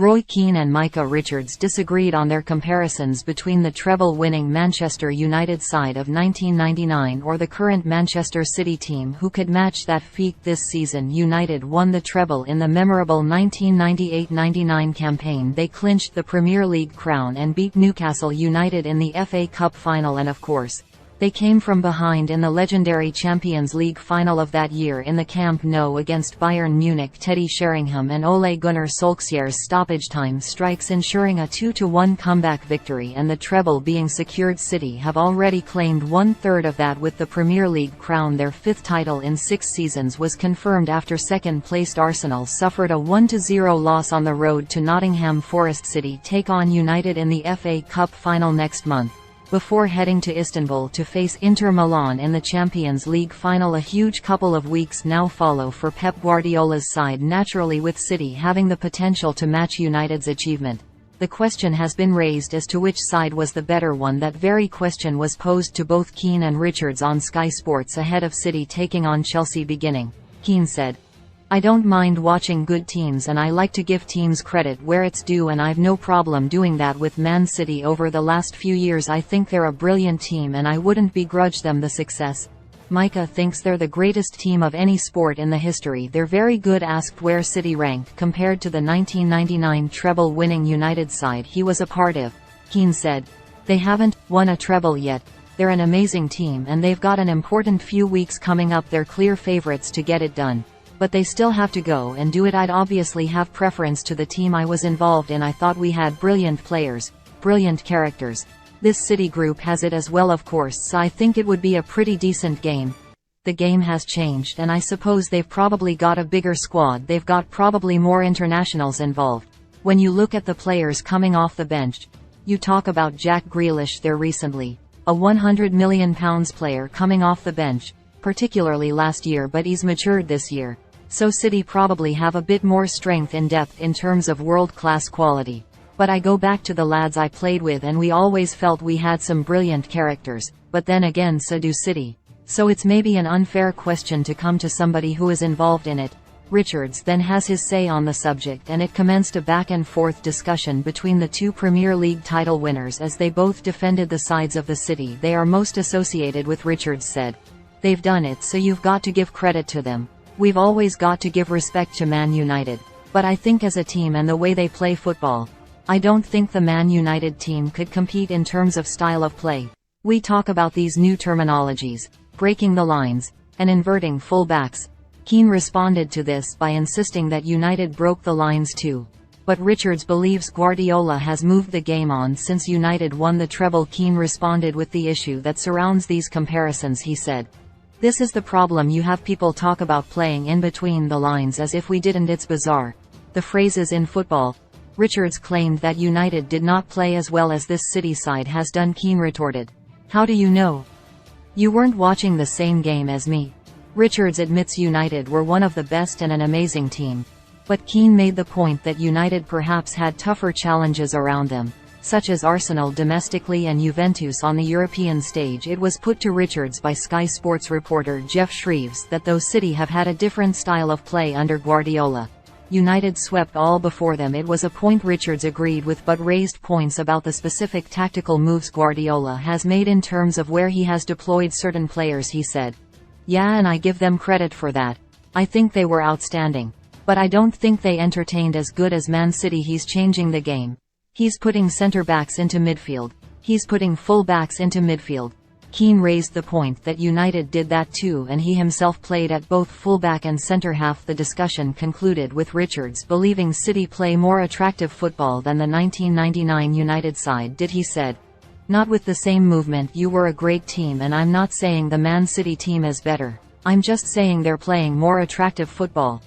Roy Keane and Micah Richards disagreed on their comparisons between the treble-winning Manchester United side of 1999 or the current Manchester City team who could match that feat this season. United won the treble in the memorable 1998-99 campaign. They clinched the Premier League crown and beat Newcastle United in the FA Cup final, and of course, they came from behind in the legendary Champions League final of that year in the Camp Nou against Bayern Munich. Teddy Sheringham and Ole Gunnar Solskjaer's stoppage time strikes ensuring a 2-1 comeback victory and the treble being secured. City have already claimed 1/3 of that with the Premier League crown. Their 5th title in 6 seasons was confirmed after second-placed Arsenal suffered a 1-0 loss on the road to Nottingham Forest. City take on United in the FA Cup final next month, before heading to Istanbul to face Inter Milan in the Champions League final. A huge couple of weeks now follow for Pep Guardiola's side, naturally, with City having the potential to match United's achievement. The question has been raised as to which side was the better one. That very question was posed to both Keane and Richards on Sky Sports ahead of City taking on Chelsea. Beginning, Keane said, "I don't mind watching good teams and I like to give teams credit where it's due, and I've no problem doing that with Man City over the last few years. I think they're a brilliant team and I wouldn't begrudge them the success." Micah thinks they're the greatest team of any sport in the history. "They're very good." Asked where City ranked compared to the 1999 treble-winning United side he was a part of, Keane said, "They haven't won a treble yet. They're an amazing team and they've got an important few weeks coming up. They're clear favourites to get it done, but they still have to go and do it. I'd obviously have preference to the team I was involved in. I thought we had brilliant players, brilliant characters. This City group has it as well, of course, so I think it would be a pretty decent game. The game has changed and I suppose they've probably got a bigger squad. They've got probably more internationals involved. When you look at the players coming off the bench, you talk about Jack Grealish there recently, a £100 million player coming off the bench, particularly last year, but he's matured this year. So City probably have a bit more strength in depth in terms of world-class quality. But I go back to the lads I played with and we always felt we had some brilliant characters, but then again so do City. So it's maybe an unfair question to come to somebody who is involved in it." Richards then has his say on the subject and it commenced a back-and-forth discussion between the two Premier League title winners as they both defended the sides of the city they are most associated with. Richards said, "They've done it, so you've got to give credit to them. We've always got to give respect to Man United. But I think as a team and the way they play football, I don't think the Man United team could compete in terms of style of play. We talk about these new terminologies, breaking the lines, and inverting full-backs." Keane responded to this by insisting that United broke the lines too. But Richards believes Guardiola has moved the game on since United won the treble. Keane responded with the issue that surrounds these comparisons. He said, "This is the problem. You have people talk about playing in between the lines as if we didn't. It's bizarre. The phrases in football." Richards claimed that United did not play as well as this City side has done. Keane retorted, "How do you know? You weren't watching the same game as me." Richards admits United were one of the best and an amazing team. But Keane made the point that United perhaps had tougher challenges around them, such as Arsenal domestically and Juventus on the European stage. It was put to Richards by Sky Sports reporter Jeff Shreves that though City have had a different style of play under Guardiola, United swept all before them. It was a point Richards agreed with but raised points about the specific tactical moves Guardiola has made in terms of where he has deployed certain players. He said, "Yeah, and I give them credit for that. I think they were outstanding. But I don't think they entertained as good as Man City. He's changing the game. He's putting centre-backs into midfield. He's putting full-backs into midfield." Keane raised the point that United did that too and he himself played at both full-back and centre-half. The discussion concluded with Richards believing City play more attractive football than the 1999 United side did. He said, "Not with the same movement. You were a great team and I'm not saying the Man City team is better. I'm just saying they're playing more attractive football."